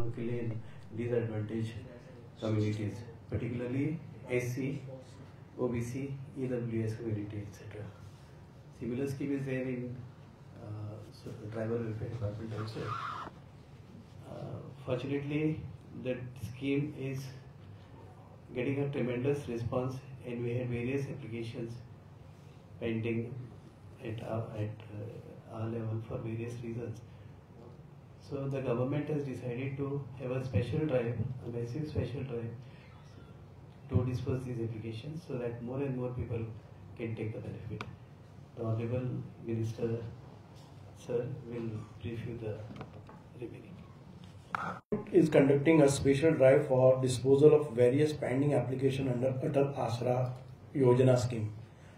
specifically in disadvantaged communities, particularly SC, OBC, EWS community, etc. Similar scheme is there in tribal welfare department also. Fortunately, that scheme is getting a tremendous response, and we had various applications pending at our level for various reasons. So the government has decided to have a special drive, a massive special drive, to disperse these applications so that more and more people can take the benefit. The Honorable Minister, sir, will brief you the remaining. Is conducting a special drive for disposal of various pending application under Atal Asra Yojana scheme.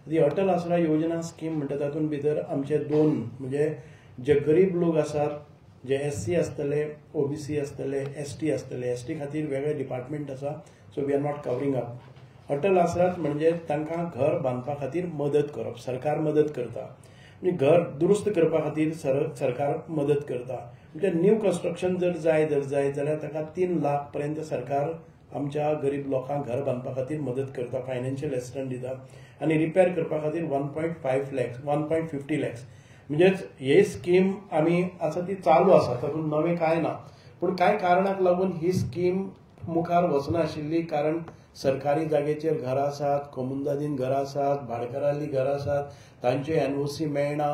The Atal Asra Yojana scheme म्हणजे तातून भितर आमचे दोन म्हणजे जे गरीब लोक आसात, जे SC आसतले, OBC आसतले, ST आसतले, ST खातीर वेगळे डिपार्टमेंट आसा, so we are not covering up. Atal आसरात म्हणजे तांकां घर बांदपा खातीर मदत करप, सरकार मदत करता. म्हणजे घर दुरुस्त करपा खातीर सरकार मदत करता. म्हणजे न्यू कन्स्ट्रक्शन जर जाय जाल्यार ताका 3 लाख पर्यंत सरकार आमच्या गरीब लोकांक घर बांदपा खातीर मदत करता, फायनान्शियल असिस्टन्स दिता. आनी रिपेर करपा खातीर 1.5 lakhs 1.50 lakhs. म्हणजेच हे स्कीम आमी आसा ती चालू आसा, तातूंत नवें कांय ना. पूण कांय कारणाक लागून ही स्कीम मुखार वचना आशिल्ली, कारण सरकारी जागेचेर घरां आसात, कमुनदादीन घरां आसात, भाडेकारांनी घरां आसात, तांचे NOC मेळना,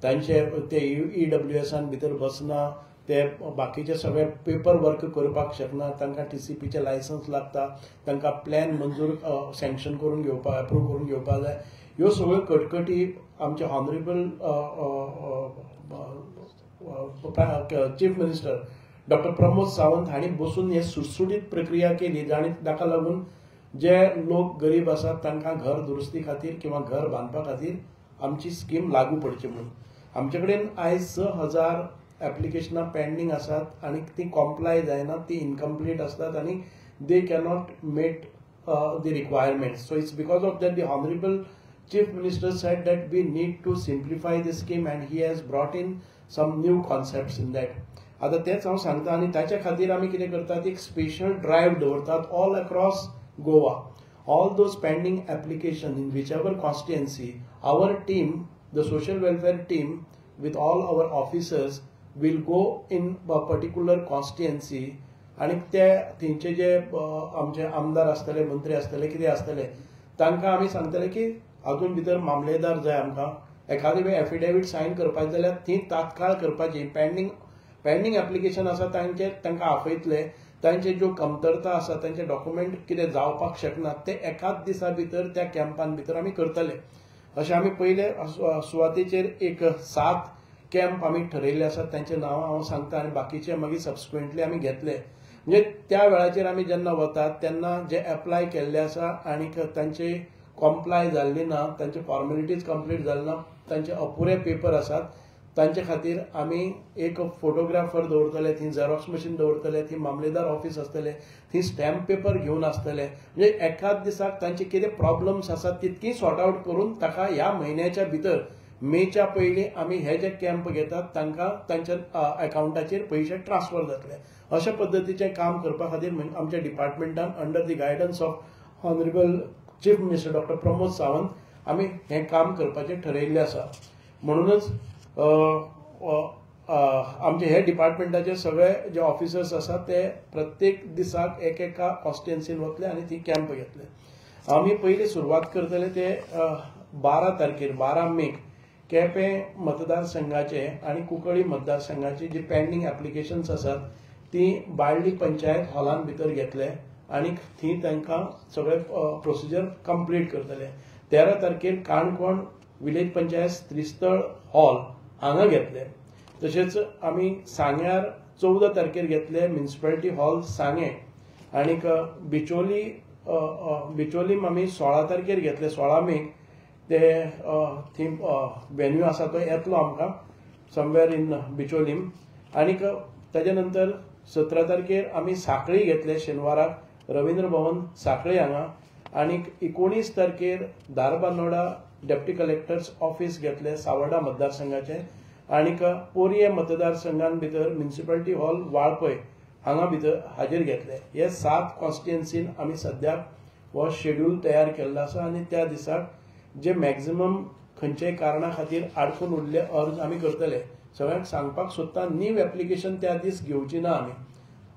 तांचे ते EWSान भितर बसना, ते बाकीचे सगळे पेपर वर्क करपाक शकना, तांकां TCPचे लायसन्स लागता, तांकां प्लॅन मंजूर सँक्शन करून घेवपाक, अप्रूव करून घेवपाक जाय. ह्यो सगळ्यो कटकटी आमचे honourable chief minister doctor Pramod Sawant हांणी बसून हे सुटसुटीत प्रक्रिया केली, आनी ताका लागून जे लोक गरीब आसात तांकां घर दुरुस्ती खातीर किंवा घर बांदपा खातीर आमची स्कीम लागू पडची म्हणून. आमचे कडेन आयज 6000 एप्लिकेशनां पेंडिंग आसात आनी ती कॉम्प्लाय जायना, ती इनकम्प्लीट आसतात आनी they cannot meet the requirements. So it's because of that the honourable Chief Minister said that we need to simplify the scheme, and he has brought in some new concepts in that. आता तेच हांव सांगता आनी ताच्या खातीर आमी कितें करतात, एक स्पेशल ड्रायव्ह दवरतात all across Goa. All those pending applications in whichever constituency, our team, the social welfare team, with all our officers, will go in a particular constituency. आनी ते थंयचे जे आमचे आमदार आसतले, मंत्री आसतले, कितें आसतले, तांकां आमी सांगतले की हातूंत भितर मामलेदार जाय, आमकां एखादी वेळ एफिडेविट सायन करपाची जाल्यार ती तात्काळ करपाची. पेंडींग एप्लिकेशन आसा तांकां आपयतले, तांचे ज्यो कमतरता आसा, तांचे डॉक्युमेंट कितें जावपाक शकना, ते एकाच दिसा भितर त्या कॅम्पान भितर आमी करतले. अशें आमी पयले सुवातेचेर एक 7 कॅम्प आमी ठरयल्ले आसात, तांचे नांवां हांव सांगता आनी बाकीचे मागीर सबसिक्वेंटली आमी घेतले. म्हणजे त्या वेळाचेर आमी जेन्ना वतात तेन्ना जे एप्लाय केल्ले आसा आनी तांचे कॉम्प्लाय जाल्ली ना, तांचे फॉर्मेलिटीज कंप्लीट जाल्ली ना, तांचे अपुरे पेपर आसात, तांचे खातीर आमी एक फोटोग्राफर दवरतले, थंय झेरॉक्स मशीन दवरतले, थंय मामलेदार ऑफिस आसतले, थंय स्टॅम्प पेपर घेवन आसतले. म्हणजे एकाच दिसाक तांचे कितें प्रॉब्लम्स आसात तितकी सॉर्ट आउट करून ताका ह्या म्हयन्याच्या भितर मेच्या पयलीं आमी हे जे कॅम्प घेतात तांकां तांच्या अकाउंटाचेर पयशे ट्रान्सफर जातले. अशा पद्दतीचें काम करपा खातीर आमच्या डिपार्टमेंटान under the guidance of honourable chief minister doctor Pramod Sawant आमी हें काम करपाचें ठरयिल्लें आसा. म्हणूनच आमचे हे डिपार्टमेंटाचे सगळे जे ऑफिसर्स आसात ते प्रत्येक दिसाक एका कॉन्स्टिट्युएन्सीन वतले आनी ती कॅम्प घेतले. आमी पयलीं सुरवात करतले ते 12 तारखेर 12 मेक केपें मतदारसंघाचे आनी कुंकळ्ळी मतदारसंघाची जी पेंडींग एप्लिकेशन्स आसात ती बाळ्ळी पंचायत हॉलान भितर घेतले आनी थंय तांकां सगळे प्रोसिजर कंप्लीट करतले. 13 तारखेर काणकोण विलेज पंचायत त्रिस्थळ हॉल हांगा घेतले. तशेंच आमी सांग्यार 14 तारखेर घेतले म्युनिसिपालिटी हॉल सांगे. आनीक बिचोलीम आमी 16 तारखेर घेतले, 16 मेक. ते थंय वेन्यू आसा तो येतलो आमकां समवेर इन बिचोलीम. आनीक ताजे नंतर 17 तारखेर आमी सांखळी घेतले शेनवाराक, रवींद्र भवन सांखळी हांगा. आनीक 19 तारखेर धारबांदोडा डेप्टी कलेक्टर्स ऑफिस घेतले सावड्डा मतदारसंघाचे. आनीक पोरये मतदारसंघान भितर म्युनिसिपालिटी हॉल वाळपय हांगा भितर हाजेर घेतले. हे 7 कॉन्स्टिट्युएन्सीन आमी सद्याक हो शेड्यूल तयार केल्लो आसा आनी त्या दिसाक जे मॅक्झिमम खंयच्याय कारणा खातीर आडकून उरले अर्ज आमी करतले. सगळ्यांक सांगपाक सोदता न्यू एप्लिकेशन त्या दीस घेवची ना आमी.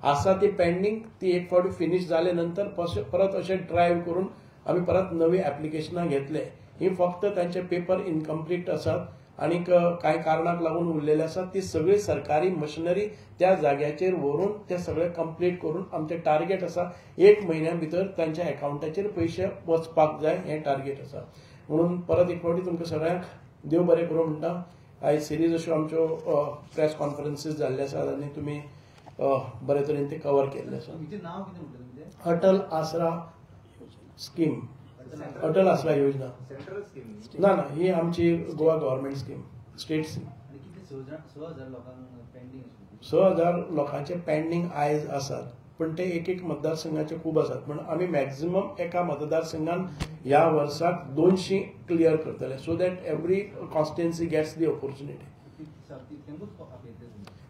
आसा ती पेंडींग, ती एक फावटी फिनिश जाले नंतर परत अशें ड्रायव्ह करून आमी परत नवी एप्लिकेशनां घेतले. ही फक्त तांचे पेपर इनकम्प्लीट आसात आनी कांय कारणाक लागून उरलेले आसात. ती सगळी सरकारी मशिनरी त्या जाग्याचेर व्हरून ते सगळे कंप्लीट करून आमचे टार्गेट आसा 1 म्हयन्या भितर तांच्या अकाउंटाचेर पयशे वचपाक जाय, हें टार्गेट आसा. म्हणून परत एक फावटी तुमकां सगळ्यांक देव बरें करूं म्हणटा. आयज सिरीज अश्यो आमच्यो प्रेस कॉन्फरन्सीस जाल्ले आसात आनी तुमी बरे तरेन ते कवर केल्ले आसा. अटल आसरा स्कीम, अटल आसरा योजना ना ना, ही आमची Goa government scheme, state scheme. 6,000 लोकांचे पेंडींग आयज आसात, पण ते एक मतदारसंघाचे खूब आसात. पण आमी मॅक्झिमम एका मतदारसंघान ह्या वर्साक 200 क्लियर करतले, so that every constituency gets the opportunity.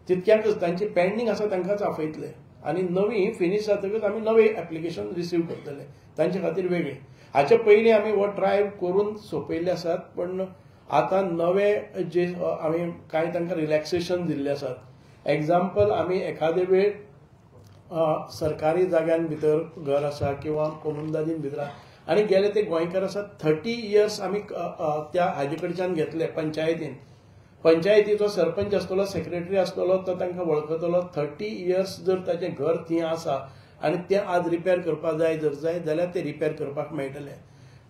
तितक्याकच तांची पेंडींग आसा तांकांच आपयतले आनी नवी फिनिश जातकच आमी नवे एप्लिकेशन रिसीव करतले, तांचे खातीर वेगळे. हाचे पयलीं आमी हो ड्रायव्ह करून सोंपयल्ले आसात, पण आतां नवे जे आमी कांय तांकां रिलॅक्सेशन दिल्ले आसात. एग्जाम्पल, आमी एखादे वेळ सरकारी जाग्यान भितर घर आसा किंवा कोमुनदादीन भितर आनी गेले ते गोंयकार आसात 30 इयर्स आमी त्या हाजे कडच्यान घेतले पंचायतीन. पंचायतीचो सरपंच आसतलो, सेक्रेटरी आसतलो, तो तांकां वळखतलो. 30 इयर्स जर ताचें घर थंय आसा आनी तें आज रिपेर करपाक जाय जाल्यार ते रिपेर करपाक मेळटले.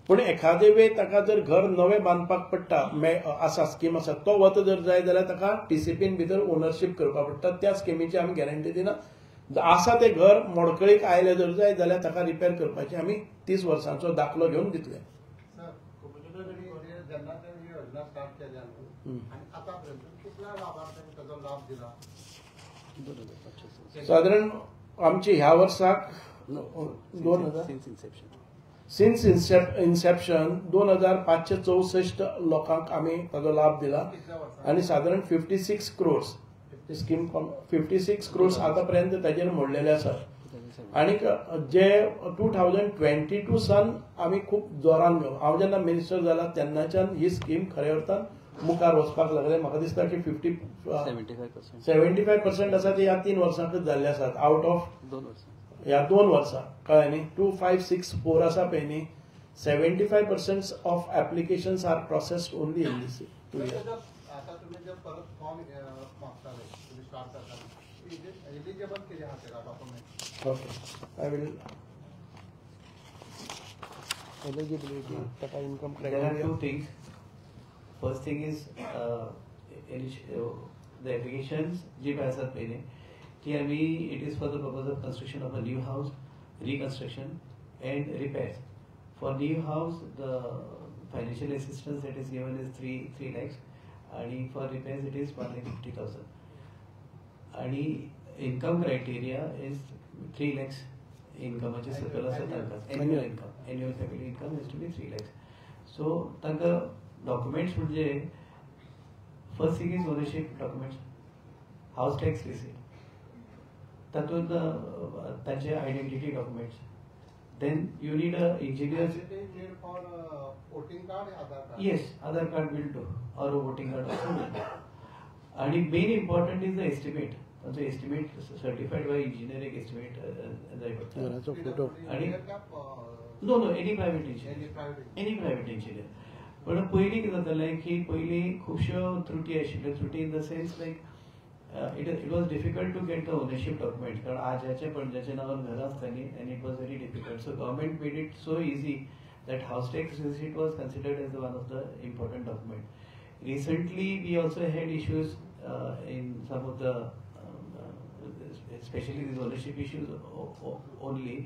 पूण एखादे वेळ ताका जर घर नवें बांदपाक पडटा, आसा स्कीम आसा, तो वता जर जाय जाल्यार ताका टीसीपीन भितर ओनरशीप करपाक पडटा. त्या स्किमीची आमी गॅरंटी दिना. आसा ते घर मोडकळीक आयले जर जाय जाल्यार ताका रिपेर करपाची आमी 30 वर्सांचो दाखलो घेवन दितले. साधारण आमची ह्या वर्साक 2000 इन्सेप्शन 2564 लोकांक आमी ताचो लाभ दिला आनी साधारण 56 crores स्कीम 56 crores आतापर्यंत ताचेर मोडलेले आसात. आनी जे 2022 सान आमी खूब जोरान हांव जेन्ना मिनिस्टर जाला तेन्नाच्यान ही स्कीम खऱ्या अर्थान मुखार वचपाक लागले. म्हाका दिसता की 75% आसा ते ह्या 3 वर्सांकच जाल्ले आसात आउट ऑफ ह्या 2 वर्सां. कळ्ळें न्ही. 2564 आसा पळय न्ही, 75% of applications are processed only in this 2 years. Okay, I will. Eligibility, taka income criteria. There are 2 things. First thing is the applications जी आसात पयली ती आमी it is for the purpose of construction of a new house, reconstruction and repairs. For new house the financial assistance that is given is 3 lakhs and for repairs it is 1,50,000. And income criteria is 3 lakhs income which is annual income. Annual family income has to be 3 lakhs. So तांकां documents म्हणजे first thing is ownership documents, house tax receipt, तातूंत तांचे identity documents. Then you need a engineer. For voting card, Aadhaar card. Yes, Aadhaar card will do or a voting card also will do. And main important is the estimate. Also estimate certified by engineering estimate. No, any private engineer. Any private engineer. पण पयलीं कितें जातालें की पयलीं खुबश्यो त्रुटी आशिल्ल्यो. त्रुटी in the sense like it was difficult to get the ownership document कारण आज्याच्या पणज्याच्या नांवार घरां आसतालीं and it was very difficult. So government made it so easy that house tax receipt was considered as one of the important document. Recently we also had issues in some of the especially these ownership issues only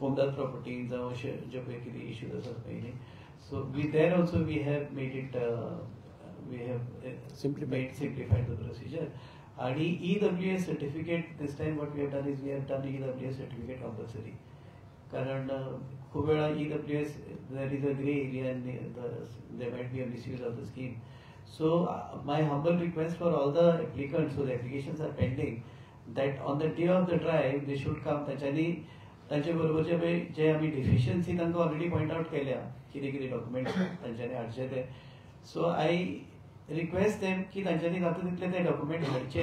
homedad properties जावं अशे जे पळय कितें issues आसात पयलीं. So there also we have made it simplified the procedure. And EWS certificate, this time what we have done is we have done EWS certificate compulsory. Karan खूप वेळा EWS there is a grey area and there might be a misuse of the scheme. So my humble request for all the applicants, so the applications are pending, that on the day of the drive they should come. तांचे बरोबरचे पळय जे आमी deficiency तांकां already point out केल्या कितें कितें documents तांच्यांनी हाडचे ते. सो आय रिक्वेस्ट देम की तांच्यांनी जाता तितले ते डॉक्युमेंट हाडचे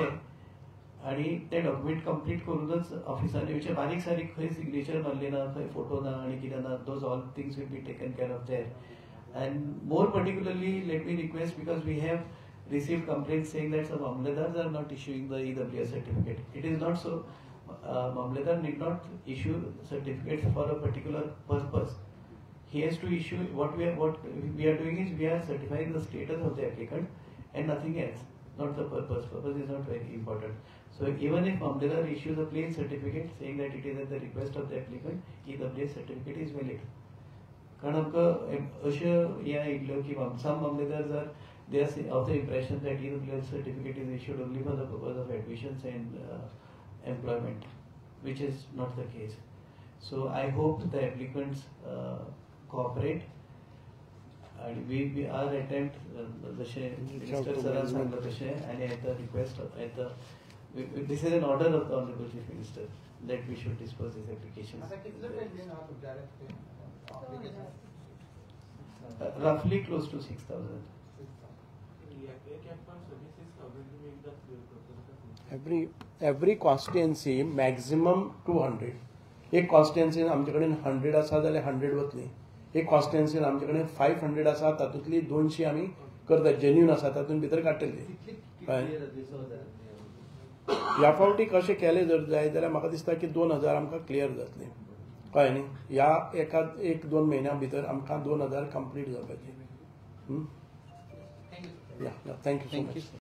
आनी ते डॉक्युमेंट कंप्लीट करूनच ऑफिसान येवचे. बारीक सारीक खंय सिग्नेचर मारली ना, खंय फोटो ना आनी कितें ना, those all things will be taken care of there. And more particularly, let me request, because we have received complaints saying that some Mamladars are not issuing the EWS certificate. It is not so. Mamladar need not issue certificates for a particular purpose. He has to issue what we are doing is we are certifying the status of the applicant and nothing else. Not the purpose. Purpose is not very important. So even if Mamladar issues a plain certificate saying that it is at the request of the applicant, EWS certificate is valid. कारण आमकां अशें हें आयिल्ल्यो की some Mamladars are they are of the impression that EWS certificate is issued only for the purpose of admissions and employment, which is not the case. So I hope the applicants cooperate and we are attempt जशें Minister Saran सांगला तशें आनी at the request this is an order of the Honorable Chief Minister that we should dispose these applications. आता कितले pending आहा तुमच्याकडे application? Roughly close to 6,000. Every constituency maximum 200. एक कॉन्स्टिट्युएन्सीन आमचे कडेन 100 आसा जाल्यार 100 वतली. एक कॉन्स्टिट्युएन्सीन आमचे कडेन 500 आसा तातूंतली 200 आमी करता जेन्युन आसा तातूंत भितर काडटली. ह्या फावटी कशें केलें जर जाय जाल्यार म्हाका दिसता की 2000 आमकां क्लियर जातली. कळ्ळें न्ही. ह्या एक दोन म्हयन्या भितर आमकां 2000 कंप्लीट जावपाची. Thank you so much.